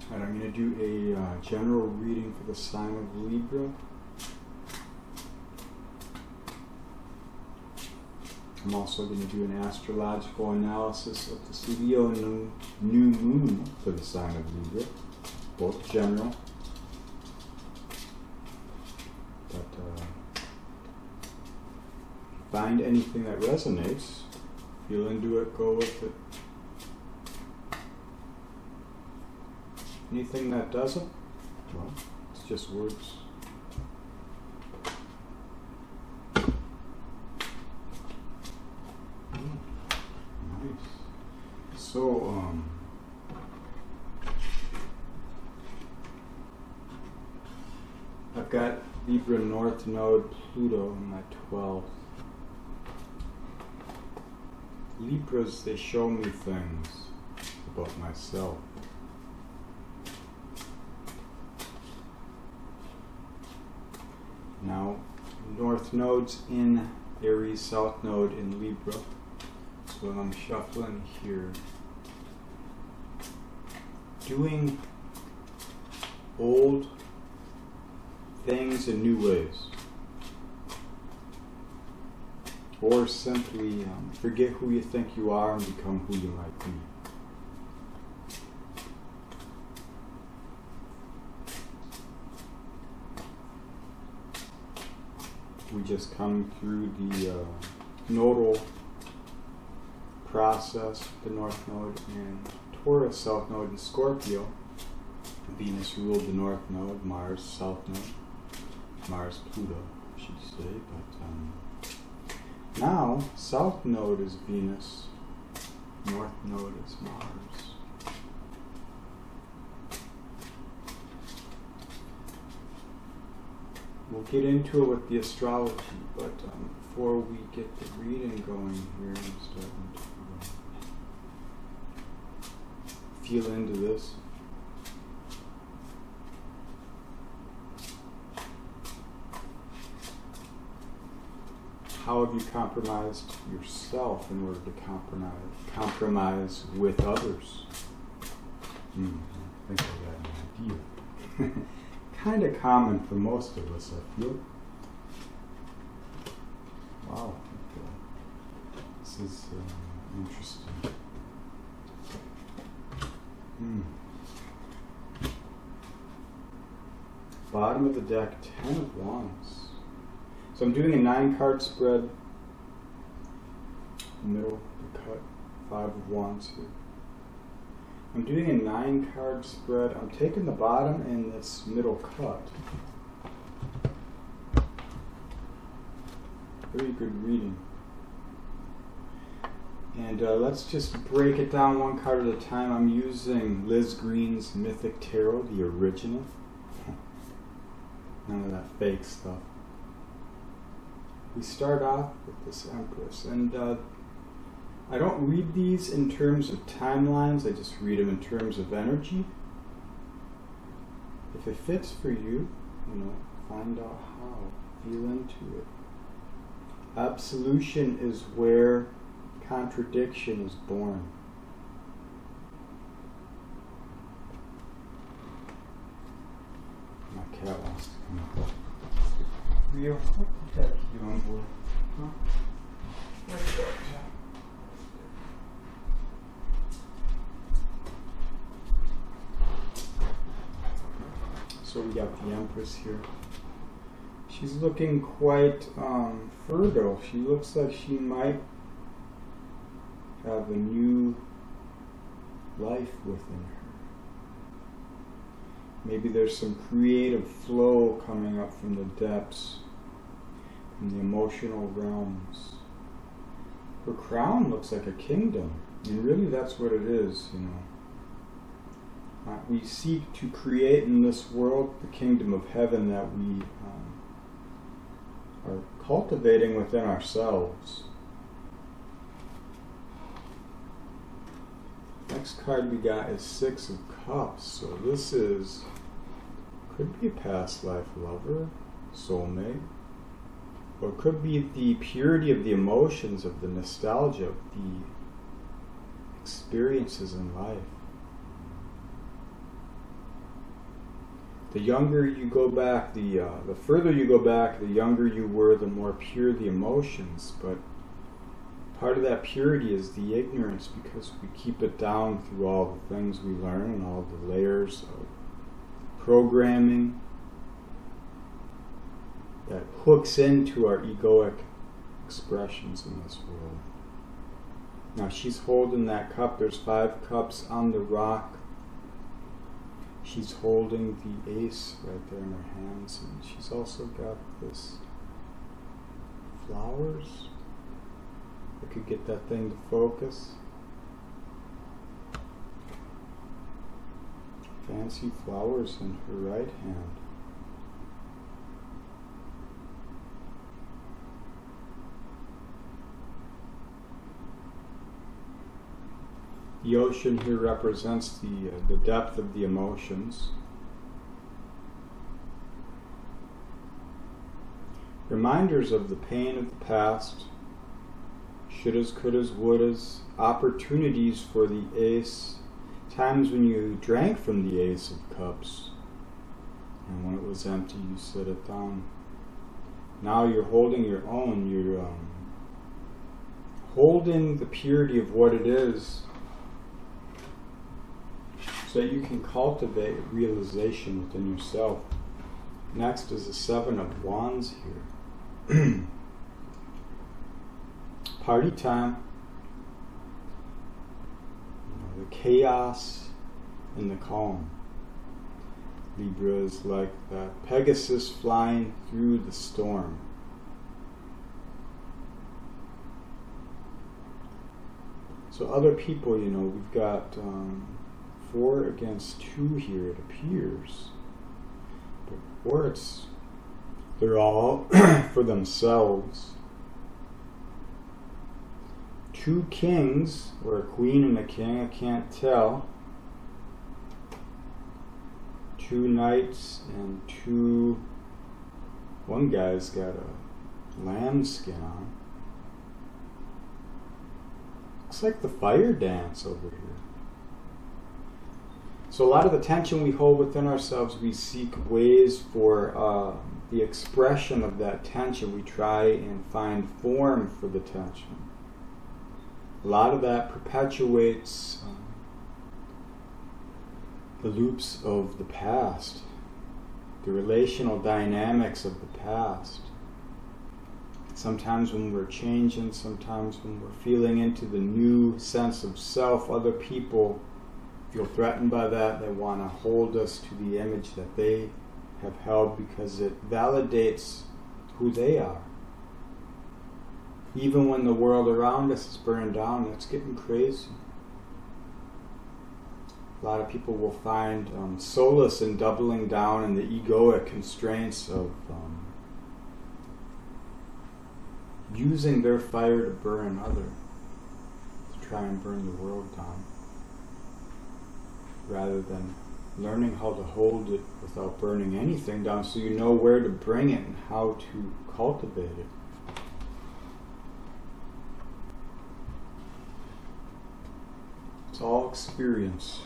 And I'm going to do a general reading for the sign of Libra. I'm also going to do an astrological analysis of this Leo New Moon for the sign of Libra, both general. But find anything that resonates, feel into it, go with it. Anything that doesn't, well, it's just words. Nice. So, I've got Libra North Node Pluto in my 12th. Libras, they show me things about myself. Now, North Node's in Aries, South Node in Libra. So I'm shuffling here. Doing old things in new ways. Or simply forget who you think you are and become who you might be. We just come through the nodal process, the North Node in Taurus, South Node in Scorpio. Venus ruled the North Node, Mars, South Node, Mars, Pluto, I should say. But now, South Node is Venus, North Node is Mars. We'll get into it with the astrology, but before we get the reading going here, I'm starting to feel into this. How have you compromised yourself in order to compromise with others? I think I got an idea. Kind of common for most of us, I feel. Wow, this is interesting. Bottom of the deck, 10 of Wands. So I'm doing a 9-card spread. Middle, the cut, 5 of Wands here. I'm doing a 9-card spread. I'm taking the bottom in this middle cut. Very good reading. And let's just break it down one card at a time. I'm using Liz Greene's Mythic Tarot, the original. None of that fake stuff. We start off with this Empress, and I don't read these in terms of timelines, I just read them in terms of energy. If it fits for you, find out how, feel into it. Absolution is where contradiction is born. My cat wants to come up. Rio, what the heck are you on board? Huh? Where's that? So we got the Empress here. She's looking quite fertile. She looks like she might have a new life within her. Maybe there's some creative flow coming up from the depths, from the emotional realms. Her crown looks like a kingdom, and really that's what it is, We seek to create in this world the kingdom of heaven that we are cultivating within ourselves. Next card we got is 6 of Cups. So this could be a past life lover, soulmate, or it could be the purity of the emotions, of the nostalgia, of the experiences in life. The younger you go back, the further you go back, the younger you were, the more pure the emotions. But part of that purity is the ignorance, because we keep it down through all the things we learn and all the layers of programming that hooks into our egoic expressions in this world. Now she's holding that cup. There's 5 cups on the rock. She's holding the ace right there in her hands, and she's also got this flowers. I could get that thing to focus. Fancy flowers in her right hand. The ocean here represents the depth of the emotions. Reminders of the pain of the past, shouldas, couldas, wouldas, opportunities for the ace, times when you drank from the ace of cups, and when it was empty you set it down. Now you're holding your own, you're holding the purity of what it is, so that you can cultivate realization within yourself. Next is the 7 of Wands here. Party time. The chaos and the calm. Libra is like that Pegasus flying through the storm. So other people, we've got 4 against 2 here, it appears. But or they're all for themselves. 2 kings, or a queen and a king, I can't tell. 2 knights and 2... One guy's got a lamb skin on. Looks like the fire dance over here. So a lot of the tension we hold within ourselves, we seek ways for the expression of that tension. We try and find form for the tension. A lot of that perpetuates the loops of the past, the relational dynamics of the past. Sometimes when we're changing, sometimes when we're feeling into the new sense of self, other people feel threatened by that. They want to hold us to the image that they have held because it validates who they are. Even when the world around us is burning down, it's getting crazy. A lot of people will find solace in doubling down in the egoic constraints of using their fire to burn another, to try and burn the world down, rather than learning how to hold it without burning anything down, so you know where to bring it and how to cultivate it. It's all experience.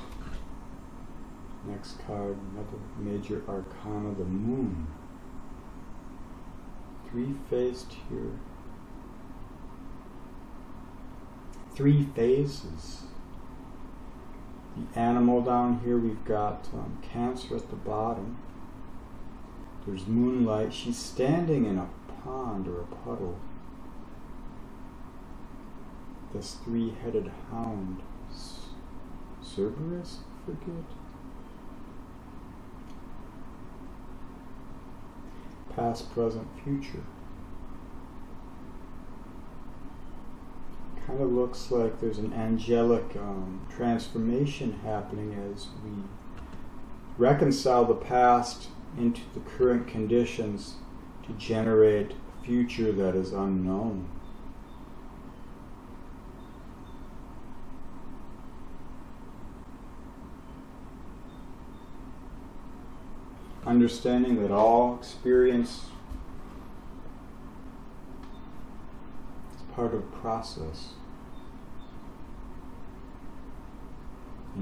Next card, another major arcana, the moon. 3-faced here. 3 phases. The animal down here, we've got Cancer at the bottom. There's moonlight. She's standing in a pond or a puddle. This 3-headed hound. Cerberus? I forget. Past, present, future. Kind of looks like there's an angelic transformation happening as we reconcile the past into the current conditions to generate a future that is unknown. Understanding that all experience is part of process.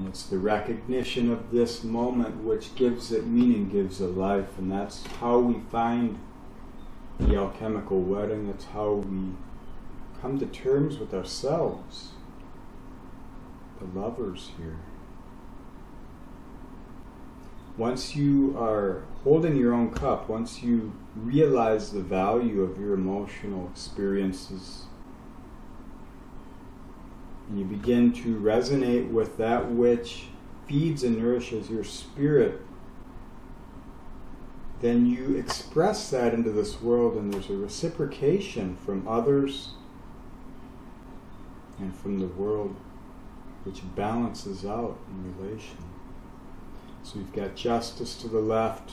And it's the recognition of this moment which gives it meaning, gives it life. And that's how we find the alchemical wedding. That's how we come to terms with ourselves, the lovers here. Once you are holding your own cup, once you realize the value of your emotional experiences, and you begin to resonate with that which feeds and nourishes your spirit, then you express that into this world, and there's a reciprocation from others and from the world, which balances out in relation. So you've got justice to the left,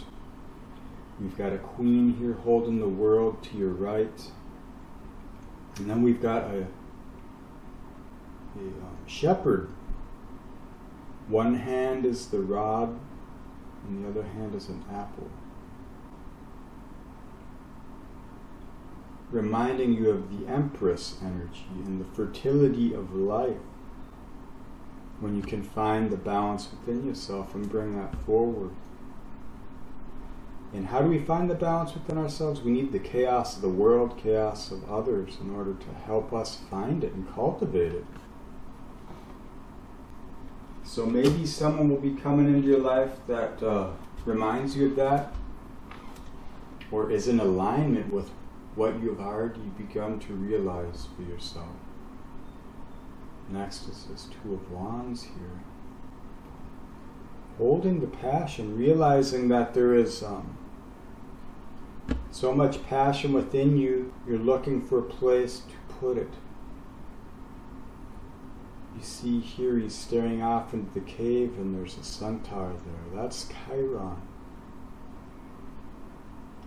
you've got a queen here holding the world to your right, and then we've got a shepherd. One hand is the rod, and the other hand is an apple, reminding you of the Empress energy and the fertility of life. When you can find the balance within yourself and bring that forward. And how do we find the balance within ourselves? We need the chaos of the world, chaos of others, in order to help us find it and cultivate it. So maybe someone will be coming into your life that reminds you of that, or is in alignment with what you've already begun to realize for yourself. Next is this Two of Wands here. Holding the passion, realizing that there is so much passion within you, you're looking for a place to put it. You see here he's staring off into the cave and there's a centaur there. That's Chiron.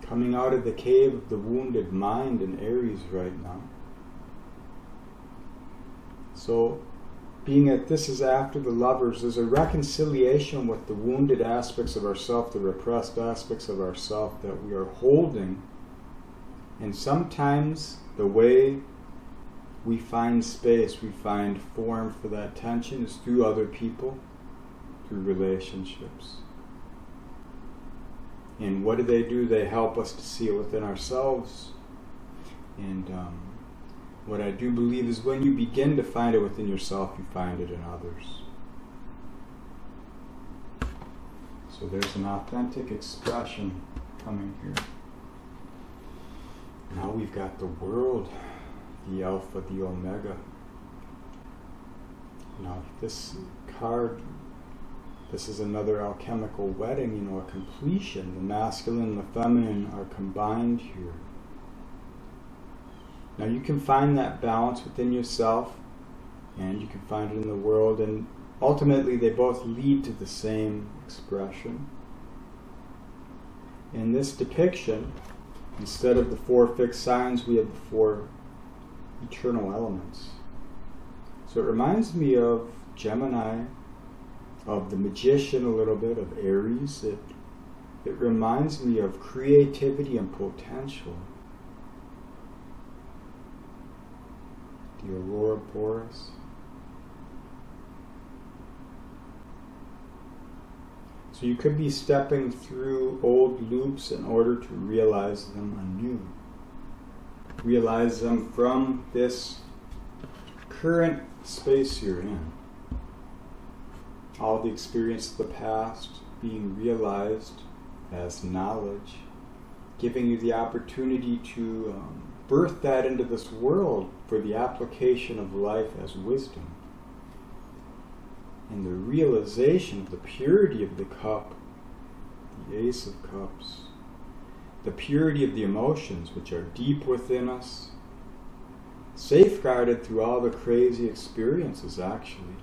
Coming out of the cave of the wounded mind in Aries right now. So, being that this is after the lovers, there's a reconciliation with the wounded aspects of ourself, the repressed aspects of ourself that we are holding. And sometimes the way we find space, we find form for that tension is through other people, through relationships. And what do? They help us to see it within ourselves. And what I do believe is when you begin to find it within yourself, you find it in others. So there's an authentic expression coming here. Now we've got the world, the Alpha, the Omega. Now this card, this is another alchemical wedding, a completion. The masculine and the feminine are combined here. Now you can find that balance within yourself, and you can find it in the world, and ultimately they both lead to the same expression. In this depiction, instead of the four fixed signs, we have the four eternal elements. So it reminds me of Gemini, of the Magician a little bit, of Aries. It reminds me of creativity and potential. The Aurora Boreas. So you could be stepping through old loops in order to realize them anew. Realize them from this current space you're in. All the experience of the past being realized as knowledge, giving you the opportunity to birth that into this world for the application of life as wisdom. And the realization of the purity of the cup, the Ace of Cups, the purity of the emotions which are deep within us, safeguarded through all the crazy experiences actually.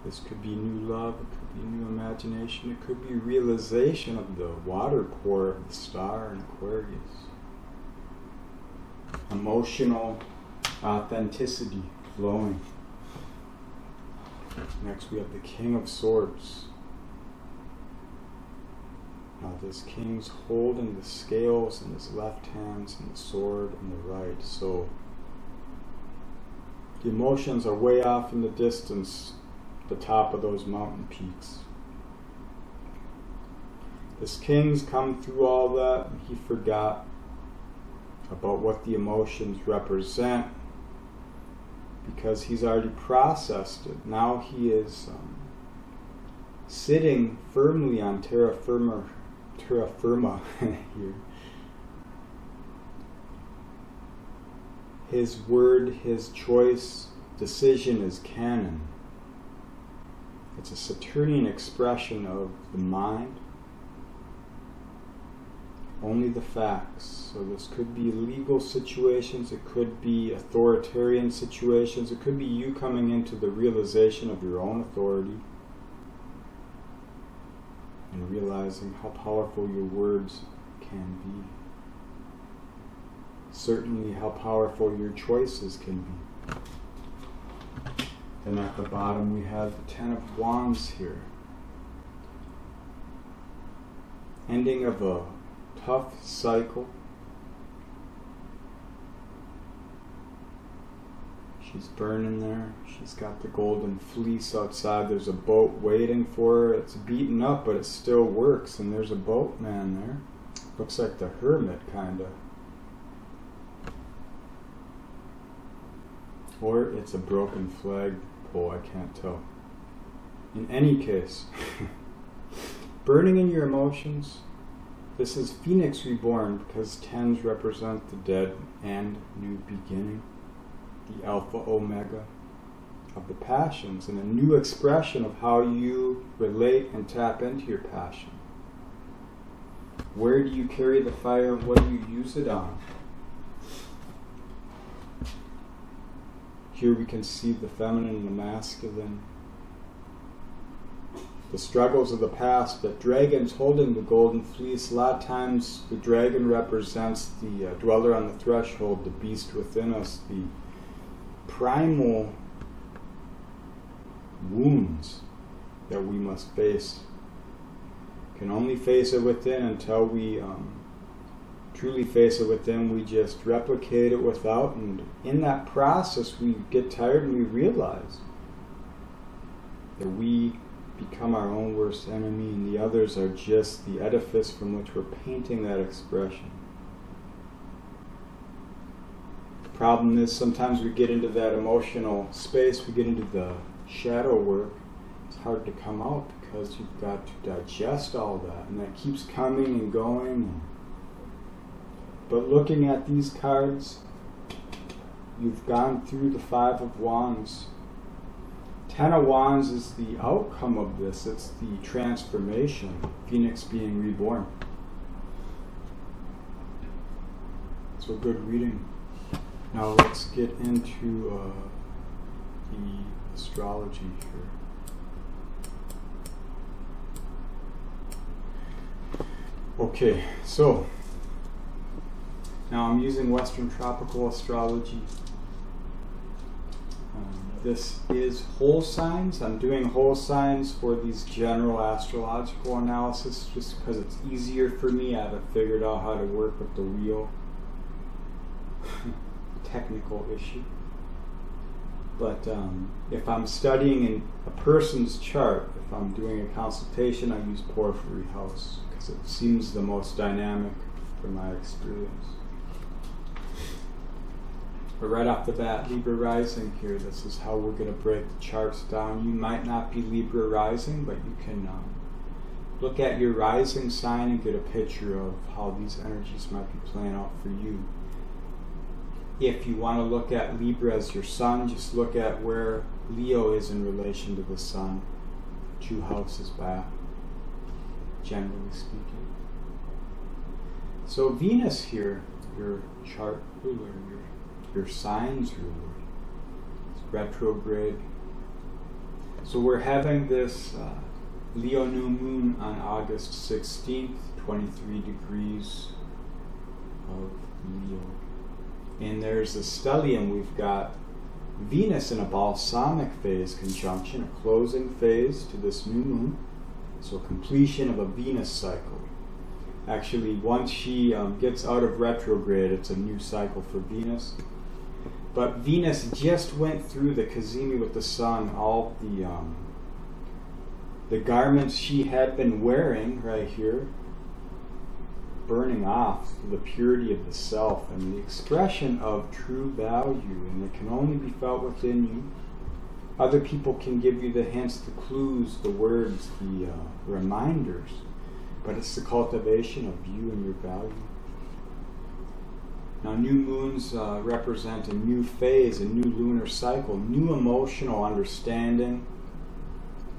This could be new love, it could be new imagination, it could be realization of the water pour of the star in Aquarius. Emotional authenticity flowing. Next we have the King of Swords. Now have this king's holding the scales in his left hands and the sword in the right. So the emotions are way off in the distance, the top of those mountain peaks. This king's come through all that, and he forgot about what the emotions represent because he's already processed it. Now he is sitting firmly on terra firma here. His word, his choice, decision is canon. It's a Saturnian expression of the mind. Only the facts. So this could be legal situations, it could be authoritarian situations, it could be you coming into the realization of your own authority and realizing how powerful your words can be. Certainly how powerful your choices can be. Then at the bottom we have the Ten of Wands here. Ending of a tough cycle. She's burning there. She's got the golden fleece outside. There's a boat waiting for her. It's beaten up, but it still works. And there's a boatman there. Looks like the hermit, kind of. Or it's a broken flagpole, I can't tell. In any case, burning in your emotions. This is Phoenix reborn because tens represent the dead and new beginning, the alpha omega of the passions, and a new expression of how you relate and tap into your passion. Where do you carry the fire? What do you use it on? Here we can see the feminine and the masculine. The struggles of the past, that dragon's holding the golden fleece. A lot of times the dragon represents the dweller on the threshold, the beast within us, the primal wounds that we must face. Can only face it within. Until we truly face it within, we just replicate it without, and in that process we get tired and we realize that we become our own worst enemy and the others are just the edifice from which we're painting that expression. The problem is sometimes we get into that emotional space, we get into the shadow work, it's hard to come out because you've got to digest all that, and that keeps coming and going. But looking at these cards, you've gone through the Five of Wands. Ten of Wands is the outcome of this. It's the transformation, Phoenix being reborn. So good reading. Now let's get into the astrology here. Okay, so now I'm using Western Tropical Astrology. This is whole signs. I'm doing whole signs for these general astrological analysis just because it's easier for me. I haven't figured out how to work with the real technical issue. But if I'm studying in a person's chart, if I'm doing a consultation, I use Porphyry House because it seems the most dynamic from my experience. But right off the bat, Libra rising here, this is how we're going to break the charts down. You might not be Libra rising, but you can look at your rising sign and get a picture of how these energies might be playing out for you. If you want to look at Libra as your sun, just look at where Leo is in relation to the sun, 2 houses back, generally speaking. So Venus here, your chart ruler, your signs ruler, it's retrograde. So we're having this Leo New Moon on August 16th, 23 degrees of Leo. And there's a stellium, we've got Venus in a balsamic phase conjunction, a closing phase to this new moon. So completion of a Venus cycle. Actually, once she gets out of retrograde, it's a new cycle for Venus. But Venus just went through the Cazimi with the Sun, all the garments she had been wearing right here, burning off the purity of the self and the expression of true value, and it can only be felt within you. Other people can give you the hints, the clues, the words, the reminders, but it's the cultivation of you and your value. Now, new moons represent a new phase, a new lunar cycle, new emotional understanding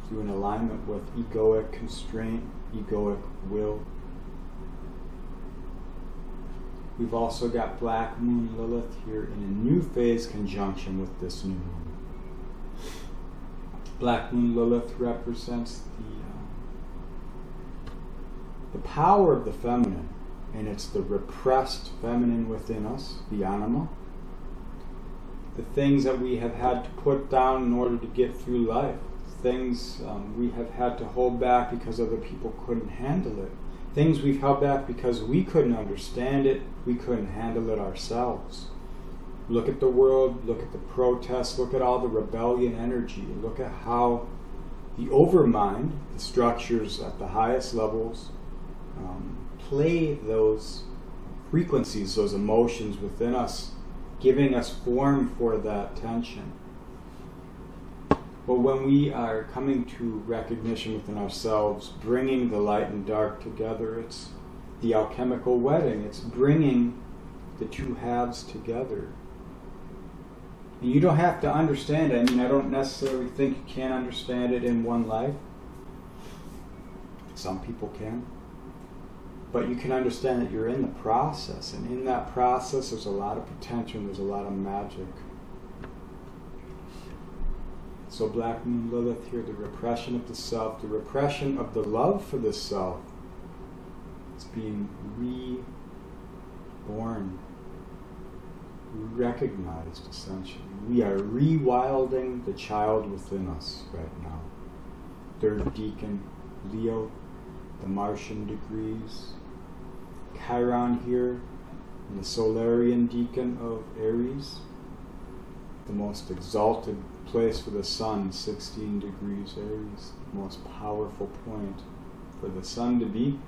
through an alignment with egoic constraint, egoic will. We've also got Black Moon Lilith here in a new phase conjunction with this new moon. Black Moon Lilith represents the power of the feminine, and it's the repressed feminine within us, the anima. The things that we have had to put down in order to get through life. Things we have had to hold back because other people couldn't handle it. Things we've held back because we couldn't understand it, we couldn't handle it ourselves. Look at the world, look at the protests, look at all the rebellion energy, look at how the overmind, the structures at the highest levels, play those frequencies, those emotions within us, giving us form for that tension. But when we are coming to recognition within ourselves, bringing the light and dark together, it's the alchemical wedding. It's bringing the two halves together. And you don't have to understand it. I mean, I don't necessarily think you can understand it in one life. Some people can. But you can understand that you're in the process. And in that process, there's a lot of potential and there's a lot of magic. So Black Moon Lilith here, the repression of the self, the repression of the love for the self. It's being reborn, recognized essentially. We are rewilding the child within us right now. Third decan, Leo, the Martian degrees. Chiron here, and the Solarian decan of Aries. The most exalted place for the sun, 16 degrees Aries, the most powerful point for the sun to be.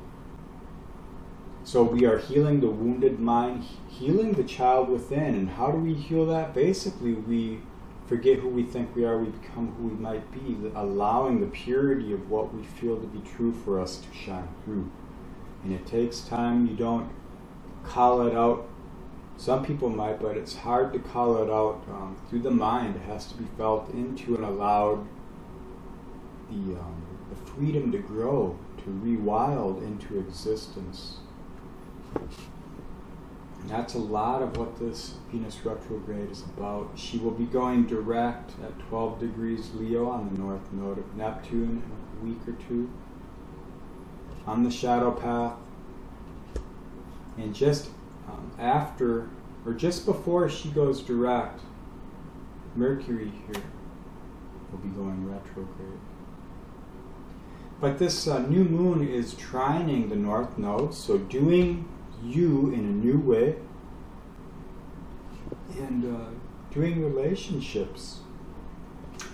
So we are healing the wounded mind, healing the child within. And how do we heal that? Basically, we forget who we think we are, we become who we might be, allowing the purity of what we feel to be true for us to shine through. And it takes time. You don't call it out. Some people might, but it's hard to call it out through the mind. It has to be felt into and allowed the freedom to grow, to rewild into existence. And that's a lot of what this Venus retrograde is about. She will be going direct at 12 degrees Leo on the north node of Neptune in a week or two, on the shadow path. And just after, or just before she goes direct, Mercury here will be going retrograde. But this new moon is trining the north node, so doing you in a new way, and doing relationships,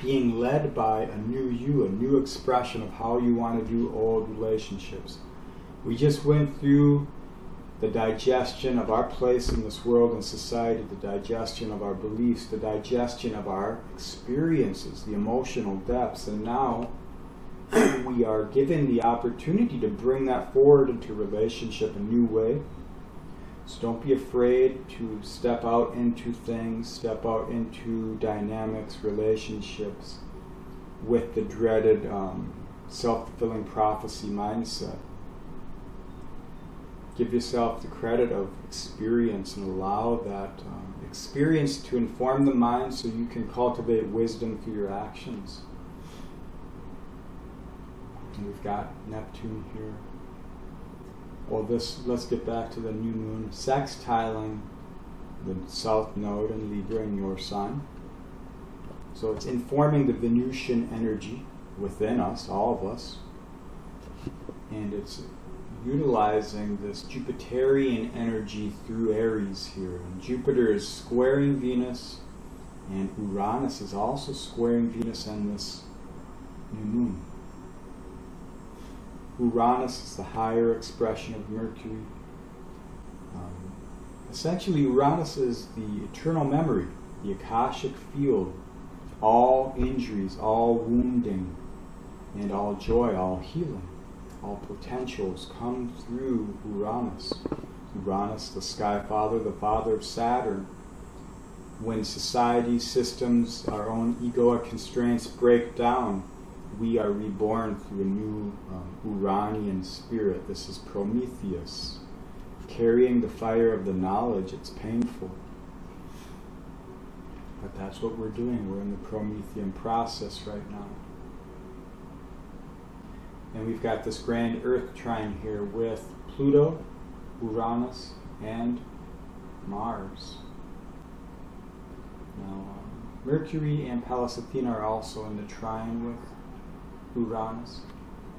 being led by a new you, a new expression of how you want to do old relationships. We just went through the digestion of our place in this world and society, the digestion of our beliefs, the digestion of our experiences, the emotional depths, and now we are given the opportunity to bring that forward into relationship in a new way. So don't be afraid to step out into things, step out into dynamics, relationships with the dreaded self-fulfilling prophecy mindset. Give yourself the credit of experience and allow that experience to inform the mind so you can cultivate wisdom through your actions. And we've got Neptune here. Well, let's get back to the new moon sextiling the south node in Libra in your sign. So it's informing the Venusian energy within us, all of us. And it's utilizing this Jupiterian energy through Aries here. And Jupiter is squaring Venus, and Uranus is also squaring Venus on this new moon. Uranus is the higher expression of Mercury. Essentially, Uranus is the eternal memory, the Akashic field. All injuries, all wounding, and all joy, all healing, all potentials come through Uranus. Uranus, the sky father, the father of Saturn. When society, systems, our own egoic constraints break down, we are reborn through a new Uranian spirit. This is Prometheus. Carrying the fire of the knowledge, it's painful. But that's what we're doing. We're in the Promethean process right now. And we've got this grand Earth trine here with Pluto, Uranus, and Mars. Now, Mercury and Pallas Athena are also in the trine with Uranus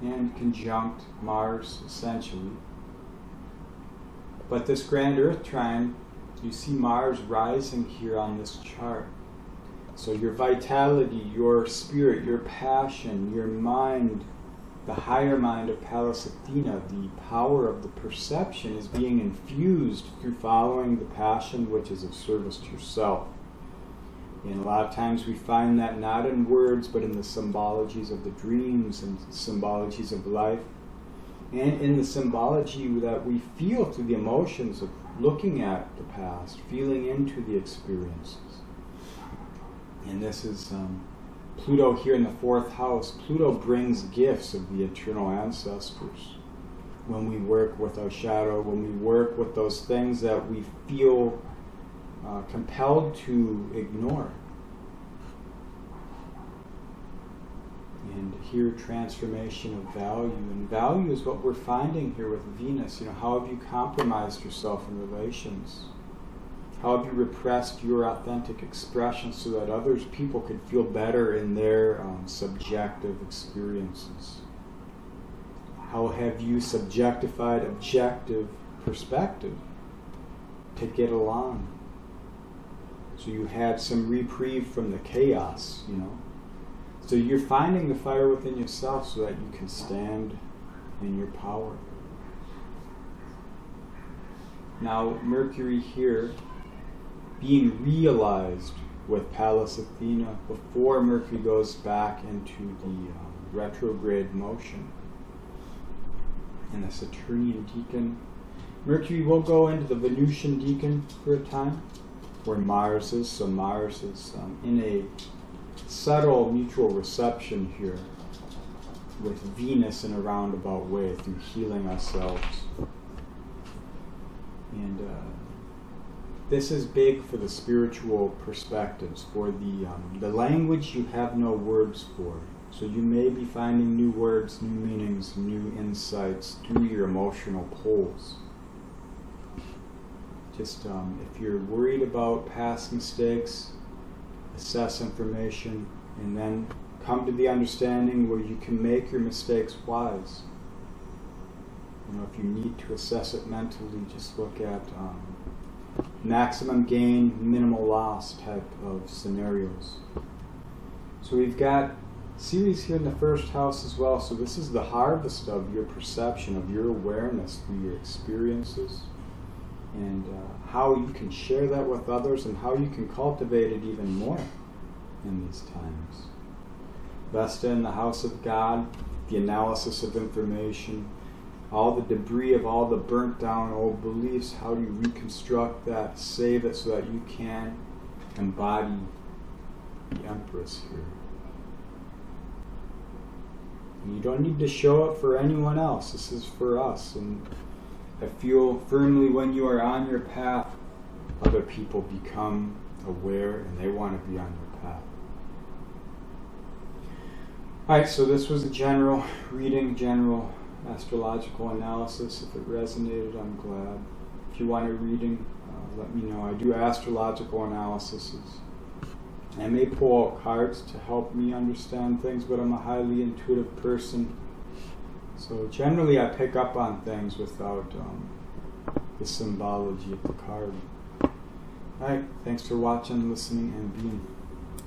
and conjunct Mars, essentially. But this grand Earth trine, you see Mars rising here on this chart. So your vitality, your spirit, your passion, your mind, the higher mind of Pallas Athena, the power of the perception is being infused through following the passion which is of service to yourself. And a lot of times we find that not in words, but in the symbologies of the dreams and symbologies of life, and in the symbology that we feel through the emotions of looking at the past, feeling into the experiences. And this is Pluto here in the 4th house. Pluto brings gifts of the eternal ancestors. When we work with our shadow, when we work with those things that we feel compelled to ignore. And here, transformation of value. And value is what we're finding here with Venus. How have you compromised yourself in relations? How have you repressed your authentic expression so that others, people could feel better in their subjective experiences? How have you subjectified objective perspective to get along? So you had some reprieve from the chaos, So you're finding the fire within yourself so that you can stand in your power. Now, Mercury here, being realized with Pallas Athena before Mercury goes back into the retrograde motion. And the Saturnian decan. Mercury will go into the Venusian decan for a time, where Mars is. So Mars is in a subtle mutual reception here with Venus in a roundabout way through healing ourselves. And this is big for the spiritual perspectives, for the language you have no words for. So you may be finding new words, new meanings, new insights through your emotional poles. Just if you're worried about past mistakes, assess information, and then come to the understanding where you can make your mistakes wise. If you need to assess it mentally, just look at maximum gain, minimal loss type of scenarios. So we've got Ceres here in the 1st house as well. So this is the harvest of your perception, of your awareness through your experiences, and how you can share that with others and how you can cultivate it even more in these times. Vesta in the house of God, the analysis of information, all the debris of all the burnt down old beliefs, how do you reconstruct that, save it so that you can embody the Empress here. And you don't need to show it for anyone else. This is for us. And I feel firmly when you are on your path, other people become aware and they want to be on your path. Alright, so this was a general reading, general astrological analysis. If it resonated, I'm glad. If you want a reading, let me know. I do astrological analyses. I may pull out cards to help me understand things, but I'm a highly intuitive person. So generally I pick up on things without the symbology of the card. Alright, thanks for watching, listening, and being.